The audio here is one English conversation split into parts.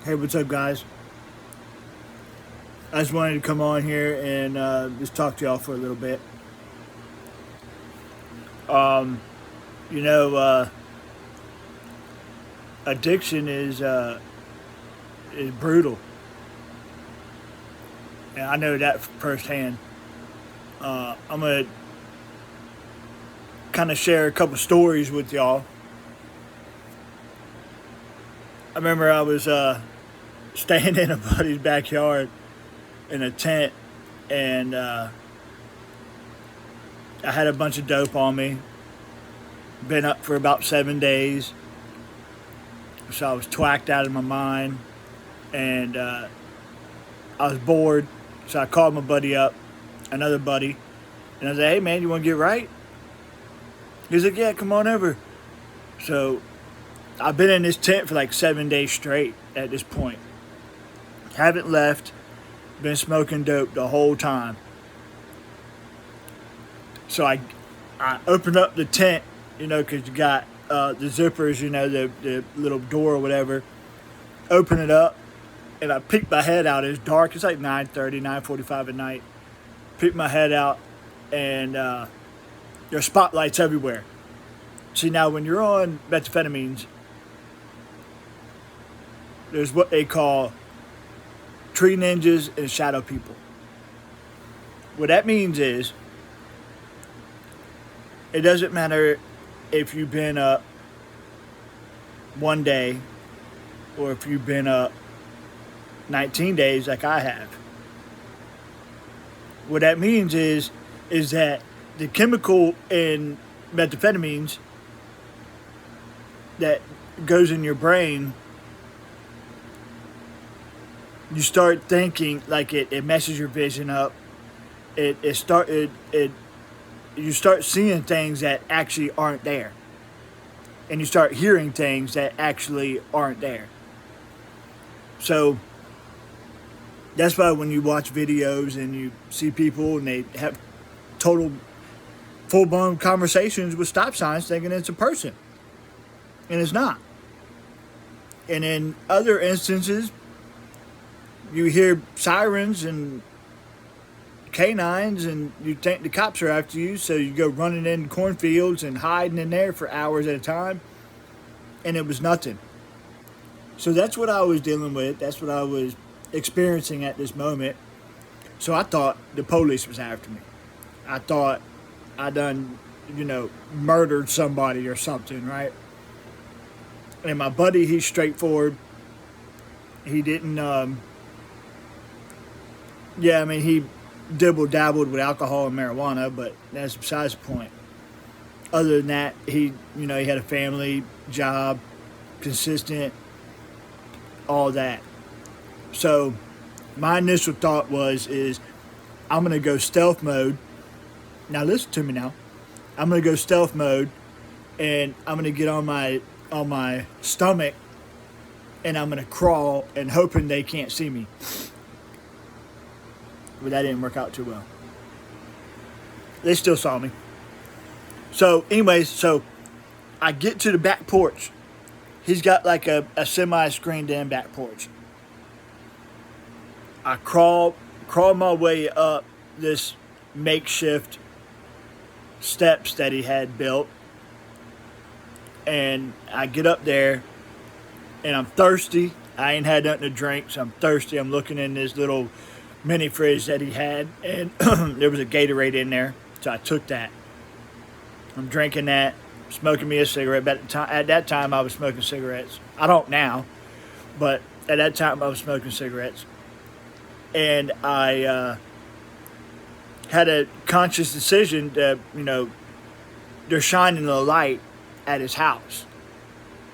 Hey, what's up, guys? I just wanted to come on here and just talk to y'all for a little bit. Um, you know, addiction is brutal, and I know that firsthand. I'm gonna kind of share a couple stories with y'all. I remember I was staying in a buddy's backyard in a tent, and I had a bunch of dope on me. Been up for about 7 days, so I was twacked out of my mind, and I was bored. So I called my buddy up, another buddy, and I said, "Hey man, you want to get right?" He's like, "Yeah, come on over." So I've been in this tent for like 7 days straight at this point. Haven't left. Been smoking dope the whole time. So I opened up the tent, because you got the zippers, the little door or whatever. Open it up, and I peeked my head out. It's dark. It's like 9:30, 9:45 at night. Peeked my head out, and there's spotlights everywhere. See, now when you're on methamphetamines, there's what they call tree ninjas and shadow people. What that means is, it doesn't matter if you've been up one day or if you've been up 19 days like I have. What that means is that the chemical in methamphetamines that goes in your brain, you start thinking like it messes your vision up. You start seeing things that actually aren't there, and you start hearing things that actually aren't there. So that's why when you watch videos and you see people and they have total full blown conversations with stop signs thinking it's a person, and it's not. And in other instances, you hear sirens and canines, and you think the cops are after you, so you go running in cornfields and hiding in there for hours at a time, and it was nothing. So that's what I was dealing with. That's what I was experiencing at this moment. So I thought the police was after me. I thought I done, murdered somebody or something, right? And my buddy, he's straightforward. He didn't, he dibble dabbled with alcohol and marijuana, but that's besides the point. Other than that, he had a family, job, consistent, all that. So my initial thought is I'm gonna go stealth mode. Now listen to me now. I'm gonna go stealth mode, and I'm gonna get on my stomach, and I'm gonna crawl and hoping they can't see me. But that didn't work out too well. They still saw me. So anyways, I get to the back porch. He's got like a semi screened in back porch. I crawl my way up this makeshift steps that he had built, and I get up there, and I'm thirsty. I ain't had nothing to drink, so I'm thirsty. I'm looking in this little mini fridge that he had, and there was a Gatorade in there, so I took that. I'm drinking that, smoking me a cigarette. But at that time, I was smoking cigarettes. I don't now, but at that time, I was smoking cigarettes. And I had a conscious decision that, they're shining the light at his house.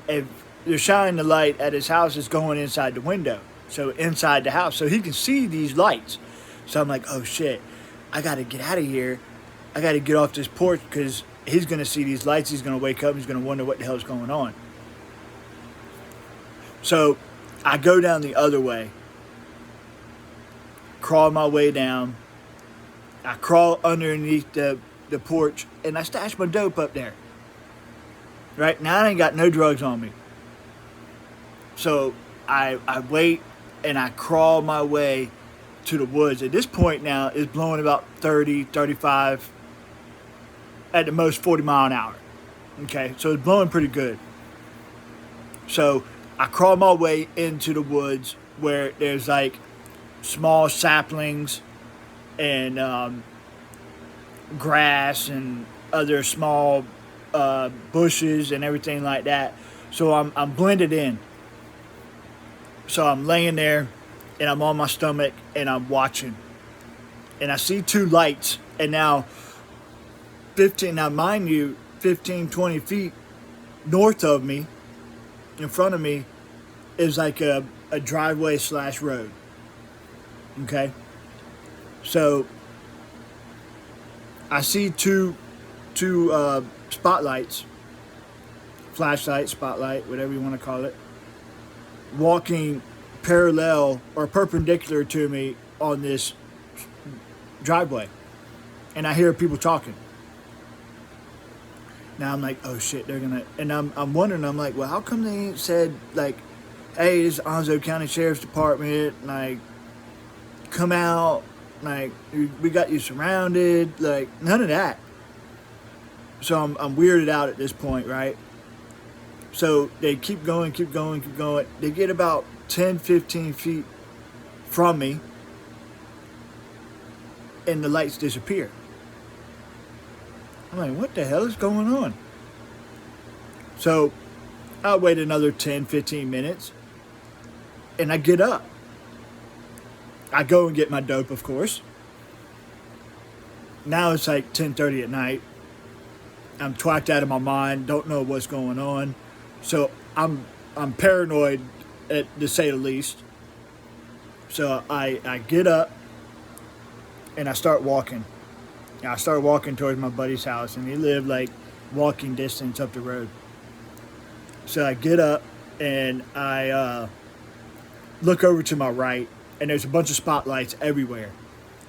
If they're shining the light at his house, it's going inside the window. So inside the house. So he can see these lights. So I'm like, oh shit, I got to get out of here. I got to get off this porch because he's going to see these lights. He's going to wake up. He's going to wonder what the hell's going on. So I go down the other way. Crawl my way down. I crawl underneath the porch, and I stash my dope up there. Right now, I ain't got no drugs on me. So I wait and I crawl my way to the woods. At this point now, it's blowing about 30, 35, at the most 40 mile an hour. Okay, so it's blowing pretty good. So I crawl my way into the woods where there's like small saplings and grass and other small bushes and everything like that. So I'm blended in. So I'm laying there and I'm on my stomach and I'm watching. And I see two lights. And now mind you, 15, 20 feet north of me, in front of me, is like a driveway / road. Okay? So I see two spotlights, flashlight, spotlight, whatever you want to call it, walking parallel or perpendicular to me on this driveway. And I hear people talking. Now I'm like, oh shit, they're gonna, and I'm wondering, I'm like, well, how come they ain't said like, hey, this is Onslow County Sheriff's Department, like, come out, like, we got you surrounded, like, none of that. So I'm weirded out at this point, right? So they keep going. They get about 10, 15 feet from me, and the lights disappear. I'm like, what the hell is going on? So I wait another 10, 15 minutes, and I get up. I go and get my dope, of course. Now it's like 10:30 at night. I'm twacked out of my mind, don't know what's going on. So I'm paranoid, to say the least. So I get up and I start walking. I start walking towards my buddy's house, and he lived like walking distance up the road. So I get up and I look over to my right, and there's a bunch of spotlights everywhere.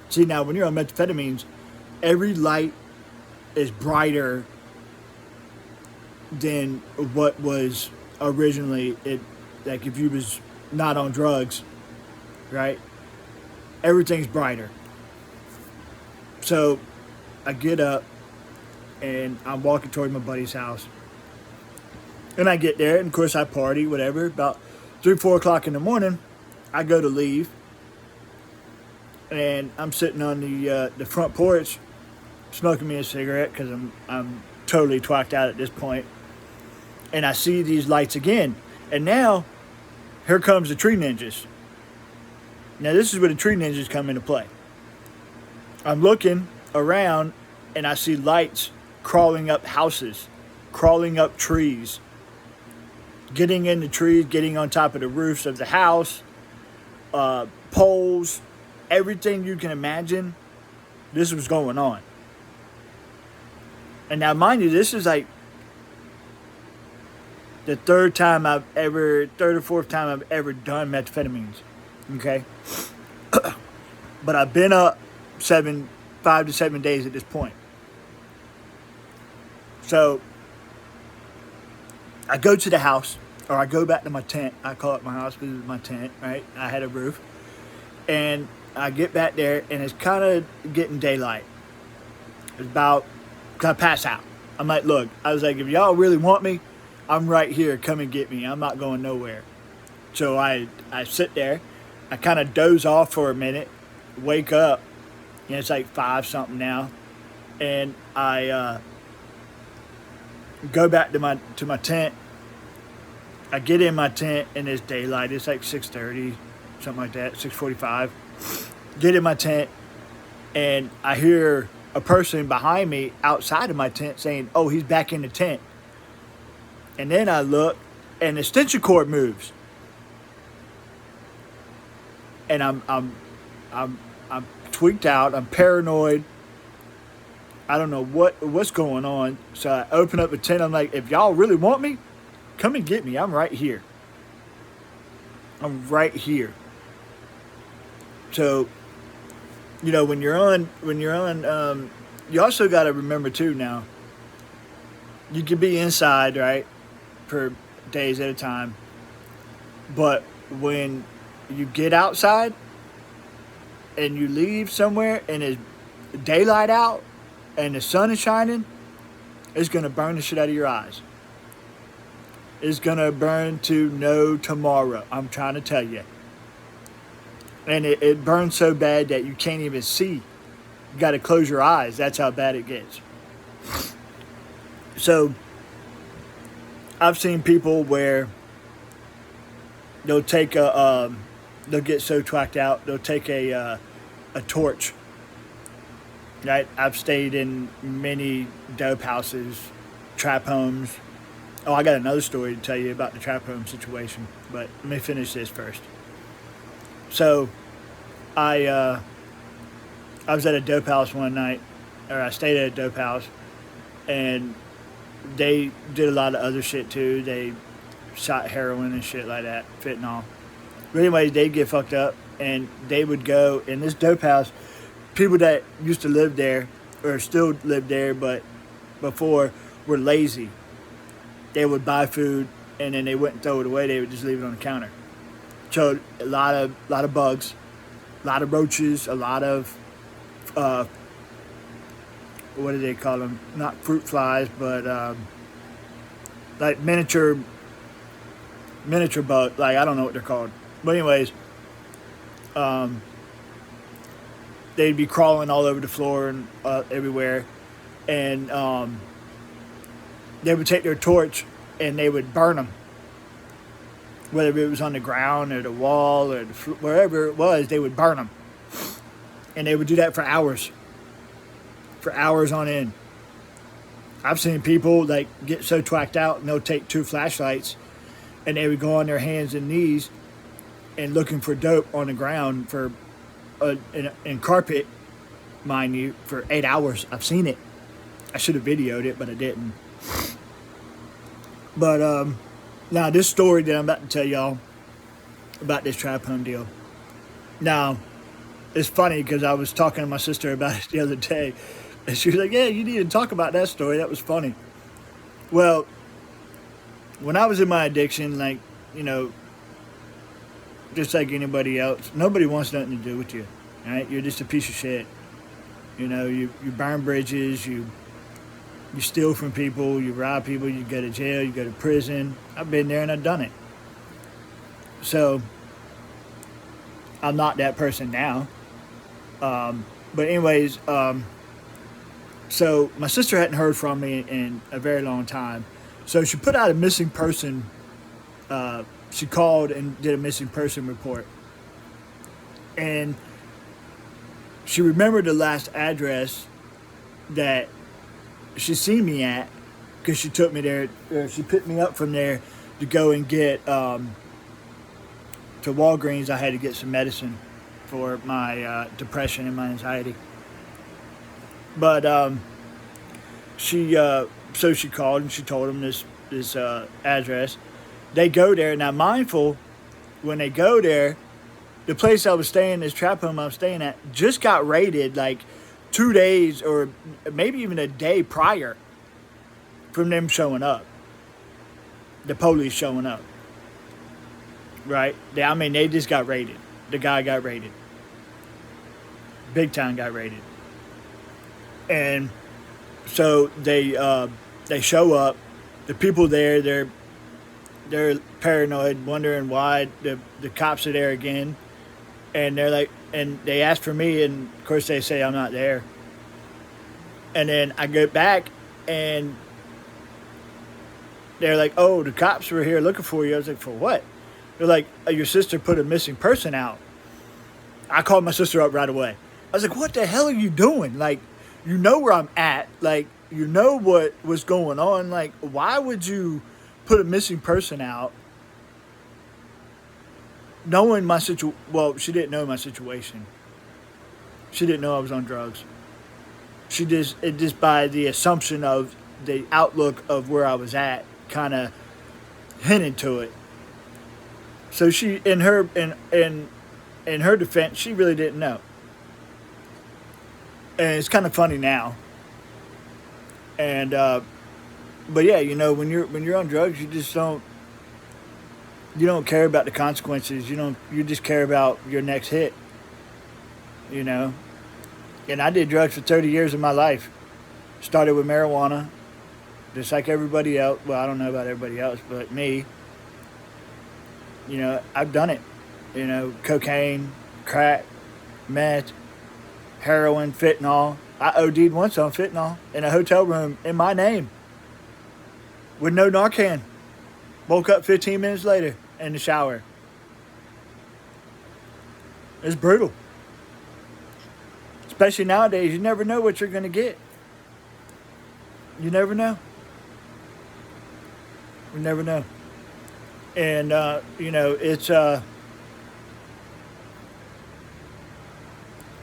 See, now when you're on methamphetamines, every light is brighter than what was originally it. Like if you was not on drugs, right? Everything's brighter. So I get up and I'm walking toward my buddy's house. And I get there, and of course I party, whatever. About 3, 4 o'clock in the morning, I go to leave. And I'm sitting on the front porch, smoking me a cigarette because I'm totally twacked out at this point. And I see these lights again. And now, here comes the tree ninjas. Now this is where the tree ninjas come into play. I'm looking around and I see lights crawling up houses, crawling up trees, getting in the trees, getting on top of the roofs of the house, poles, everything you can imagine. This was going on. And now mind you, this is like the third or fourth time I've ever done methamphetamines. Okay? But I've been up 5 to 7 days at this point. So I go to the house, or I go back to my tent. I call it my house because it's my tent, right? I had a roof. And I get back there, and it's kind of getting daylight. It's about, I pass out. I'm like, look, I was like, if y'all really want me, I'm right here. Come and get me. I'm not going nowhere. So I sit there. I kind of doze off for a minute, wake up, and it's like 5 something now, and I go back to my tent. I get in my tent, and it's daylight. It's like 6:30, something like that, 6:45. Get in my tent, and I hear a person behind me outside of my tent saying, "Oh, he's back in the tent." And then I look, and the extension cord moves, and I'm tweaked out. I'm paranoid. I don't know what's going on. So I open up the tent. I'm like, if y'all really want me, come and get me. I'm right here. I'm right here. So, you know, when you're on, you also got to remember too. Now, you can be inside, right, for days at a time, but when you get outside and you leave somewhere and it's daylight out and the sun is shining, it's going to burn the shit out of your eyes. It's going to burn to no tomorrow. I'm trying to tell you. And it burns so bad that you can't even see. You got to close your eyes. That's how bad it gets. So I've seen people where they'll take they'll get so twacked out, they'll take a torch. Right? I've stayed in many dope houses, trap homes. Oh, I got another story to tell you about the trap home situation, but let me finish this first. So, I was at a dope house one night, or I stayed at a dope house, and they did a lot of other shit too. They shot heroin and shit like that, fentanyl. But anyways, they'd get fucked up, and they would go in this dope house. People that used to live there, or still live there, but before were lazy. They would buy food, and then they wouldn't throw it away. They would just leave it on the counter. So a lot of bugs, a lot of roaches, a lot of what do they call them? Not fruit flies, but like miniature bug. Like, I don't know what they're called. But anyways, they'd be crawling all over the floor and everywhere, and they would take their torch and they would burn them, whether it was on the ground or the wall or wherever it was. They would burn them, and they would do that for hours on end. I've seen people like get so twacked out, and they'll take 2 flashlights and they would go on their hands and knees and looking for dope on the ground for in carpet, mind you, for 8 hours. I've seen it. I should have videoed it, but I didn't. But now this story that I'm about to tell y'all about this trap home deal. Now, it's funny because I was talking to my sister about it the other day, and she was like, "Yeah, you need to talk about that story. That was funny." Well, when I was in my addiction, like, you know, just like anybody else, nobody wants nothing to do with you, right? You're just a piece of shit. You know, you burn bridges, you steal from people, you rob people, you go to jail, you go to prison. I've been there and I've done it. So, I'm not that person now. But anyways, so my sister hadn't heard from me in a very long time. So she put out a missing person, she called and did a missing person report. And she remembered the last address that she seen me at, because she took me there, she picked me up from there to go and get, to Walgreens. I had to get some medicine for my depression and my anxiety. But so she called and she told them this address. They go there. Now, mindful, when they go there, the place I was staying, this trap home I was staying at, just got raided like 2 days or maybe even a day prior from them showing up. The police showing up. Right? They just got raided. The guy got raided. Big time got raided. And so they show up. The people there, they're paranoid, wondering why the cops are there again. And they're like, and they ask for me, and of course they say I'm not there. And then I go back, and they're like, "Oh, the cops were here looking for you." I was like, "For what?" They're like, "Your sister put a missing person out." I called my sister up right away. I was like, "What the hell are you doing? Like, you know where I'm at. Like, you know what was going on. Like, why would you put a missing person out knowing my situation?" Well, she didn't know my situation. She didn't know I was on drugs. She just by the assumption of the outlook of where I was at, kind of hinted to it. So she, in her defense, she really didn't know. And it's kind of funny now. And but yeah, you know, when you're on drugs, you just don't. You don't care about the consequences. You just care about your next hit, you know. And I did drugs for 30 years of my life. Started with marijuana, just like everybody else. Well, I don't know about everybody else, but me, I've done it. Cocaine, crack, meth, heroin, fentanyl. I OD'd once on fentanyl in a hotel room in my name with no Narcan. Woke up 15 minutes later in the shower. It's brutal. Especially nowadays, you never know what you're going to get. You never know. You never know. And,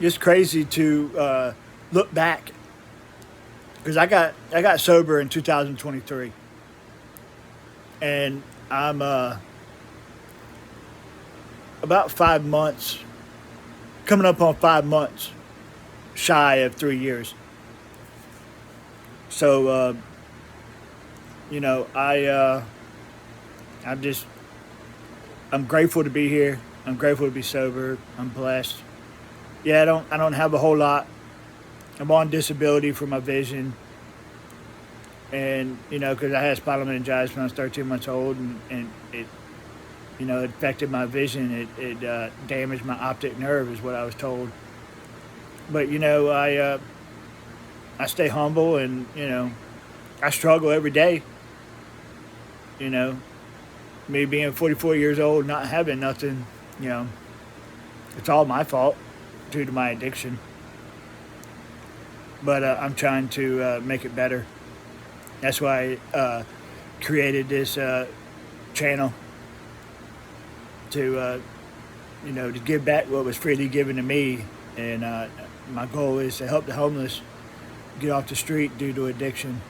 it's crazy to look back. Because I got sober in 2023. And I'm about 5 months, coming up on 5 months, shy of 3 years. So, I'm grateful to be here. I'm grateful to be sober. I'm blessed. Yeah, I don't have a whole lot. I'm on disability for my vision. And, because I had spinal meningitis when I was 13 months old, and it, it affected my vision. It damaged my optic nerve, is what I was told. But, I stay humble, and, I struggle every day. Me being 44 years old, not having nothing, it's all my fault due to my addiction. But I'm trying to make it better. That's why I created this channel to give back what was freely given to me. And my goal is to help the homeless get off the street due to addiction.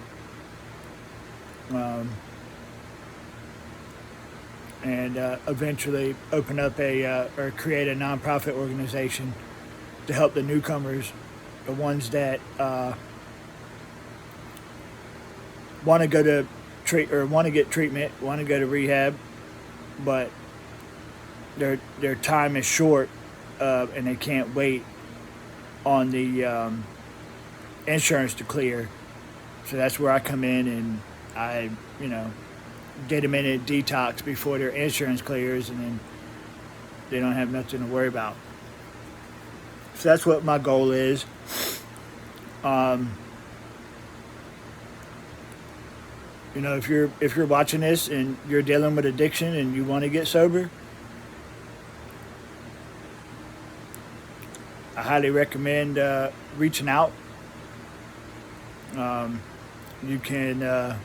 And eventually open up or create a nonprofit organization to help the newcomers, the ones that want to go to want to get treatment, want to go to rehab, but their time is short, and they can't wait on the insurance to clear. So that's where I come in, and I get them in a detox before their insurance clears, and then they don't have nothing to worry about. So that's what my goal is. If you're watching this and you're dealing with addiction and you want to get sober, I highly recommend reaching out. You can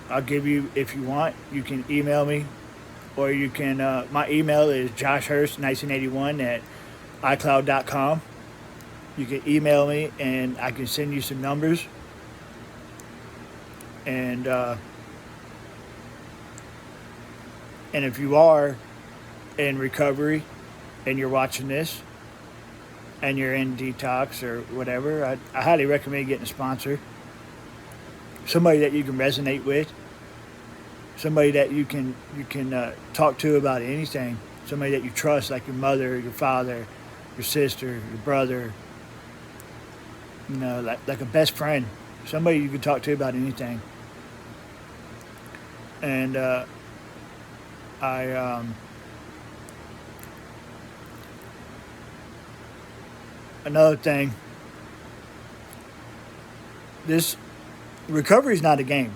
I'll give you, if you want, you can email me, or you can my email is joshhurst1981@icloud.com. You can email me, and I can send you some numbers. And if you are in recovery and you're watching this and you're in detox or whatever, I highly recommend getting a sponsor. Somebody that you can resonate with. Somebody that you can talk to about anything. Somebody that you trust, like your mother, your father, your sister, your brother. Like a best friend. Somebody you can talk to about anything. And another thing, this recovery is not a game,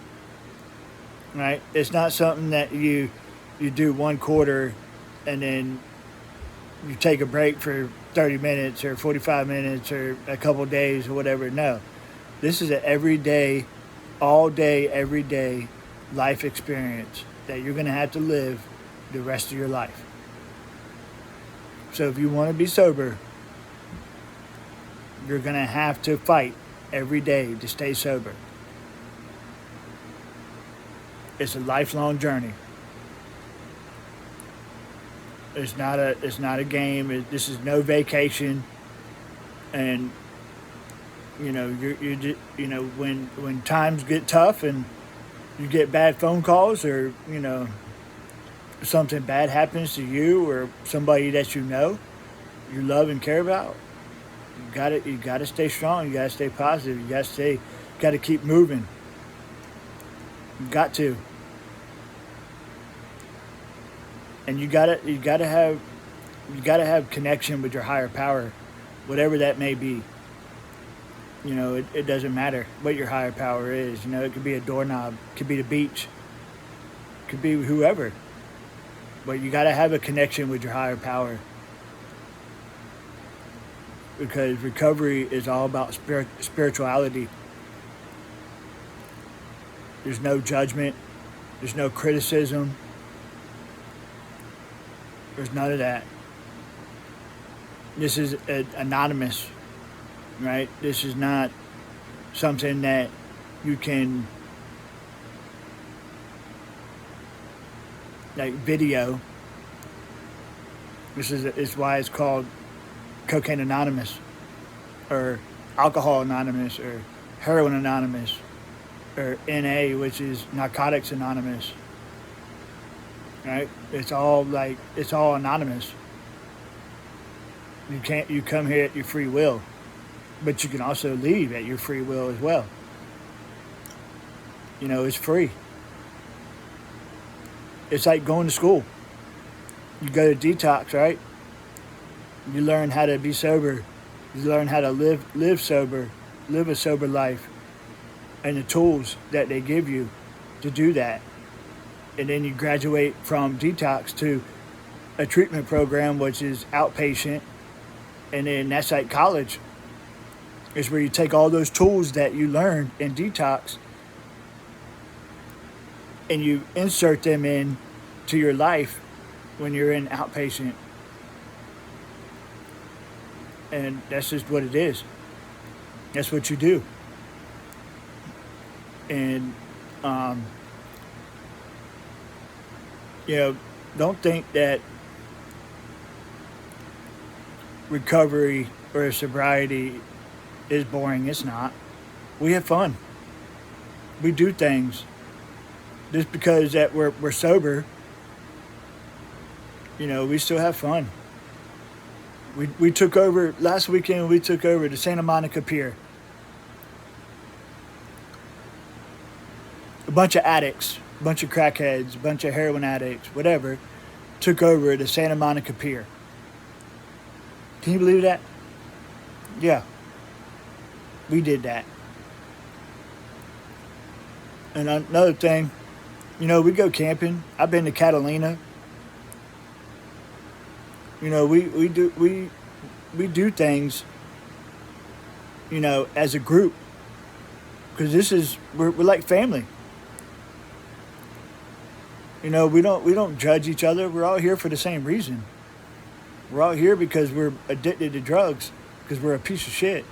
right? It's not something that you do one quarter and then you take a break for 30 minutes or 45 minutes or a couple days or whatever. No, this is an everyday, all day, every day life experience that you're going to have to live the rest of your life. So if you want to be sober, you're going to have to fight every day to stay sober. It's a lifelong journey. It's not a game. This is no vacation. And when times get tough and you get bad phone calls, or something bad happens to you or somebody that you love and care about, you gotta stay strong. You gotta stay positive. Gotta keep moving. You got to, and you gotta have connection with your higher power, whatever that may be. It doesn't matter what your higher power is. It could be a doorknob, it could be the beach, it could be whoever. But you got to have a connection with your higher power, because recovery is all about spirituality. There's no judgment. There's no criticism. There's none of that. This is anonymous, right? This is not something that you can video. This is why it's called Cocaine Anonymous, or Alcohol Anonymous, or Heroin Anonymous, or NA, which is Narcotics Anonymous. Right? It's all anonymous. You come here at your free will, but you can also leave at your free will as well. It's free. It's like going to school. You go to detox, right? You learn how to be sober. You learn how to live sober, live a sober life, and the tools that they give you to do that. And then you graduate from detox to a treatment program, which is outpatient. And then that's like college. It's where you take all those tools that you learned in detox and you insert them in to your life when you're in outpatient. And that's just what it is. That's what you do. And don't think that recovery or sobriety is boring. It's not. We have fun. We do things. Just because that we're sober, we still have fun. We took over last weekend. We took over the Santa Monica Pier. A bunch of addicts, a bunch of crackheads, a bunch of heroin addicts, whatever, took over the Santa Monica Pier. Can you believe that? Yeah. We did that. And another thing, we go camping. I've been to Catalina. We do things, as a group, because we're like family. We don't judge each other. We're all here for the same reason. We're all here because we're addicted to drugs, because we're a piece of shit.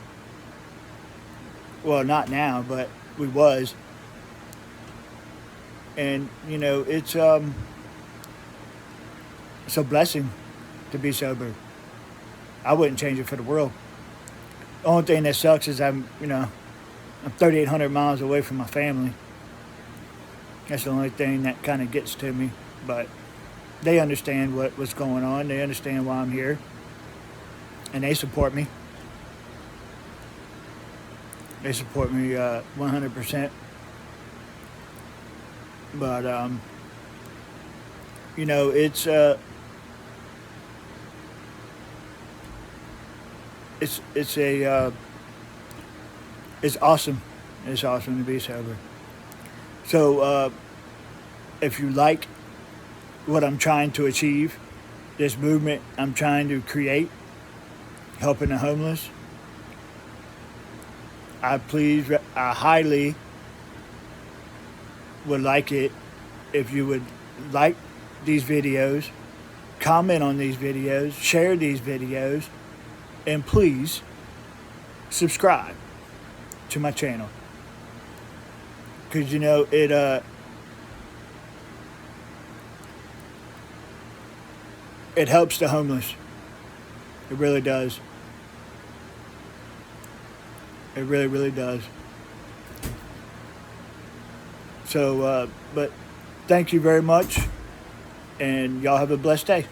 Well, not now, but we was. And it's a blessing to be sober. I wouldn't change it for the world. The only thing that sucks is I'm 3,800 miles away from my family. That's the only thing that kind of gets to me. But they understand what's going on. They understand why I'm here. And they support me. They support me 100%. But, it's awesome. It's awesome to be sober. So, if you like what I'm trying to achieve, this movement I'm trying to create, helping the homeless, I highly would like it if you would like these videos, comment on these videos, share these videos, and please subscribe to my channel. Because it helps the homeless. It really does. It really, really does. So, but thank you very much, and y'all have a blessed day.